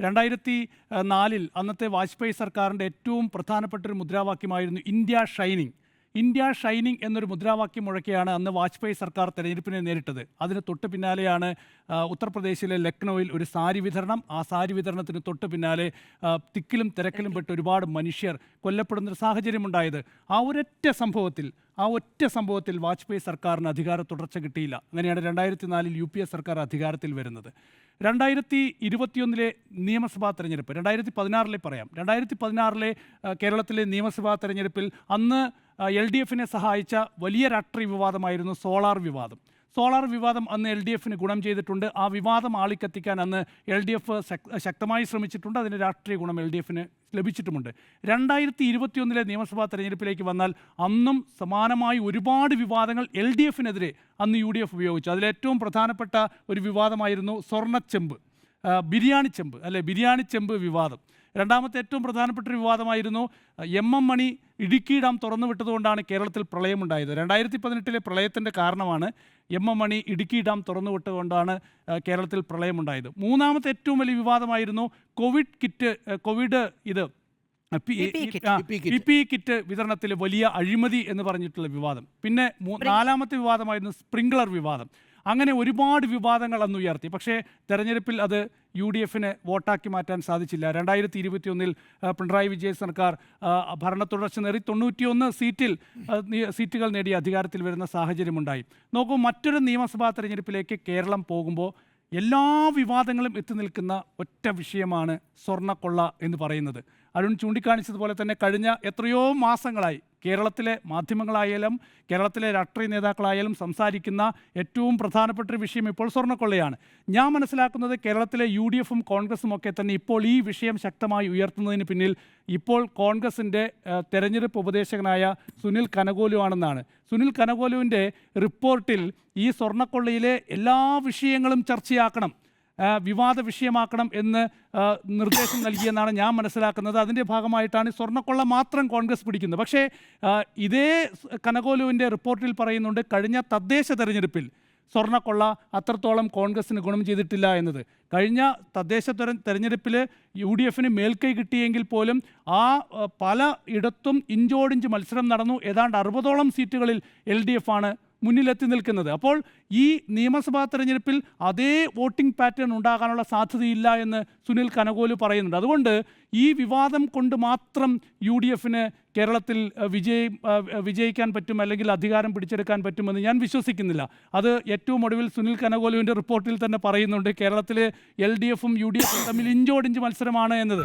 2004 അന്നത്തെ വാജ്പേയി സർക്കാരിൻ്റെ ഏറ്റവും പ്രധാനപ്പെട്ട ഒരു മുദ്രാവാക്യമായിരുന്നു ഇന്ത്യ ഷൈനിങ്. ഇന്ത്യ ഷൈനിങ് എന്നൊരു മുദ്രാവാക്യം മുഴക്കിയാണ് അന്ന് വാജ്പേയി സർക്കാർ തെരഞ്ഞെടുപ്പിനെ നേരിട്ടത്. അതിന് തൊട്ട് പിന്നാലെയാണ് ഉത്തർപ്രദേശിലെ ലക്നൌവിൽ ഒരു സാരി വിതരണം. ആ സാരി വിതരണത്തിന് തൊട്ട് പിന്നാലെ തിക്കിലും തിരക്കിലും പെട്ട് ഒരുപാട് മനുഷ്യർ കൊല്ലപ്പെടുന്നൊരു സാഹചര്യമുണ്ടായത്. ആ ഒറ്റ സംഭവത്തിൽ വാജ്പേയി സർക്കാരിന് അധികാര തുടർച്ച കിട്ടിയില്ല. അങ്ങനെയാണ് 2004 UPA സർക്കാർ അധികാരത്തിൽ വരുന്നത്. 2021 നിയമസഭാ തെരഞ്ഞെടുപ്പ്, 2016 പറയാം. 2016 കേരളത്തിലെ നിയമസഭാ തെരഞ്ഞെടുപ്പിൽ അന്ന് LDFനെ സഹായിച്ച വലിയ രാഷ്ട്രീയ വിവാദമായിരുന്നു സോളാർ വിവാദം. സോളാർ വിവാദം അന്ന് LDF ഗുണം ചെയ്തിട്ടുണ്ട്. ആ വിവാദം ആളിക്കത്തിക്കാൻ അന്ന് LDF ശക്തമായി ശ്രമിച്ചിട്ടുണ്ട്. അതിന് രാഷ്ട്രീയ ഗുണം LDF ലഭിച്ചിട്ടുമുണ്ട്. 2021 നിയമസഭാ തെരഞ്ഞെടുപ്പിലേക്ക് വന്നാൽ അന്നും സമാനമായി ഒരുപാട് വിവാദങ്ങൾ LDF അന്ന് UDF ഉപയോഗിച്ചു. അതിലേറ്റവും പ്രധാനപ്പെട്ട ഒരു വിവാദമായിരുന്നു സ്വർണ്ണച്ചെമ്പ്, ബിരിയാണി ചെമ്പ് വിവാദം. രണ്ടാമത്തെ ഏറ്റവും പ്രധാനപ്പെട്ട ഒരു വിവാദമായിരുന്നു MM മണി ഇടുക്കി ഡാം തുറന്നു വിട്ടതുകൊണ്ടാണ് കേരളത്തിൽ പ്രളയമുണ്ടായത്. 2018 പ്രളയത്തിൻ്റെ കാരണമാണ് MM മണി ഇടുക്കി ഡാം തുറന്നു വിട്ടതുകൊണ്ടാണ് കേരളത്തിൽ പ്രളയമുണ്ടായത്. മൂന്നാമത്തെ ഏറ്റവും വലിയ വിവാദമായിരുന്നു PPE കിറ്റ് വിതരണത്തിൽ വലിയ അഴിമതി എന്ന് പറഞ്ഞിട്ടുള്ള വിവാദം. പിന്നെ നാലാമത്തെ വിവാദമായിരുന്നു സ്പ്രിംഗ്ലർ വിവാദം. അങ്ങനെ ഒരുപാട് വിവാദങ്ങൾ അന്ന് ഉയർത്തി. പക്ഷേ തെരഞ്ഞെടുപ്പിൽ അത് UDF വോട്ടാക്കി മാറ്റാൻ സാധിച്ചില്ല. 2021 പിണറായി വിജയൻ സർക്കാർ ഭരണ തുടർച്ച നേടി 91 സീറ്റുകൾ നേടി അധികാരത്തിൽ വരുന്ന സാഹചര്യമുണ്ടായി. നോക്കൂ, മറ്റൊരു നിയമസഭാ തെരഞ്ഞെടുപ്പിലേക്ക് കേരളം പോകുമ്പോൾ എല്ലാ വിവാദങ്ങളും എത്തി നിൽക്കുന്ന ഒറ്റ വിഷയമാണ് സ്വർണ്ണക്കൊള്ള എന്ന് പറയുന്നത്. അരുൺ ചൂണ്ടിക്കാണിച്ചതുപോലെ തന്നെ കഴിഞ്ഞ എത്രയോ മാസങ്ങളായി കേരളത്തിലെ മാധ്യമങ്ങളായാലും കേരളത്തിലെ രാഷ്ട്രീയ നേതാക്കളായാലും സംസാരിക്കുന്ന ഏറ്റവും പ്രധാനപ്പെട്ട ഒരു വിഷയം ഇപ്പോൾ സ്വർണ്ണക്കൊള്ളയാണ്. ഞാൻ മനസ്സിലാക്കുന്നത് കേരളത്തിലെ UDFും കോൺഗ്രസും ഒക്കെ തന്നെ ഇപ്പോൾ ഈ വിഷയം ശക്തമായി ഉയർത്തുന്നതിന് പിന്നിൽ ഇപ്പോൾ കോൺഗ്രസിൻ്റെ തെരഞ്ഞെടുപ്പ് ഉപദേശകനായ സുനിൽ കനകോലു ആണെന്നാണ്. സുനിൽ കനകോലുവിൻ്റെ റിപ്പോർട്ടിൽ ഈ സ്വർണ്ണക്കൊള്ളയിലെ എല്ലാ വിഷയങ്ങളും ചർച്ചയാക്കണം, വിവാദ വിഷയമാക്കണം എന്ന് നിർദ്ദേശം നൽകിയെന്നാണ് ഞാൻ മനസ്സിലാക്കുന്നത്. അതിൻ്റെ ഭാഗമായിട്ടാണ് സ്വർണ്ണക്കൊള്ള മാത്രം കോൺഗ്രസ് പിടിക്കുന്നത്. പക്ഷേ ഇതേ കനകോലുവിൻ്റെ റിപ്പോർട്ടിൽ പറയുന്നുണ്ട് കഴിഞ്ഞ തദ്ദേശ തെരഞ്ഞെടുപ്പിൽ സ്വർണ്ണക്കൊള്ള അത്രത്തോളം കോൺഗ്രസിന് ഗുണം ചെയ്തിട്ടില്ല എന്നത്. കഴിഞ്ഞ തദ്ദേശ തെരഞ്ഞെടുപ്പിൽ UDF മേൽക്കൈ കിട്ടിയെങ്കിൽ പോലും പല ഇടത്തും ഇഞ്ചോടിഞ്ച് മത്സരം നടന്നു. ഏതാണ്ട് 60ഓളം സീറ്റുകളിൽ LDF മുന്നിലെത്തി നിൽക്കുന്നത്. അപ്പോൾ ഈ നിയമസഭാ തെരഞ്ഞെടുപ്പിൽ അതേ വോട്ടിംഗ് പാറ്റേൺ ഉണ്ടാകാനുള്ള സാധ്യതയില്ല എന്ന് സുനിൽ കനകോലു പറയുന്നുണ്ട്. അതുകൊണ്ട് ഈ വിവാദം കൊണ്ട് മാത്രം UDF കേരളത്തിൽ വിജയിക്കാൻ പറ്റും, അല്ലെങ്കിൽ അധികാരം പിടിച്ചെടുക്കാൻ പറ്റുമെന്ന് ഞാൻ വിശ്വസിക്കുന്നില്ല. അത് ഏറ്റവും ഒടുവിൽ സുനിൽ കനകോലുവിൻ്റെ റിപ്പോർട്ടിൽ തന്നെ പറയുന്നുണ്ട്. കേരളത്തിലെ LDFും UDFും തമ്മിൽ ഇഞ്ചോടിഞ്ച് മത്സരമാണ് എന്നത്.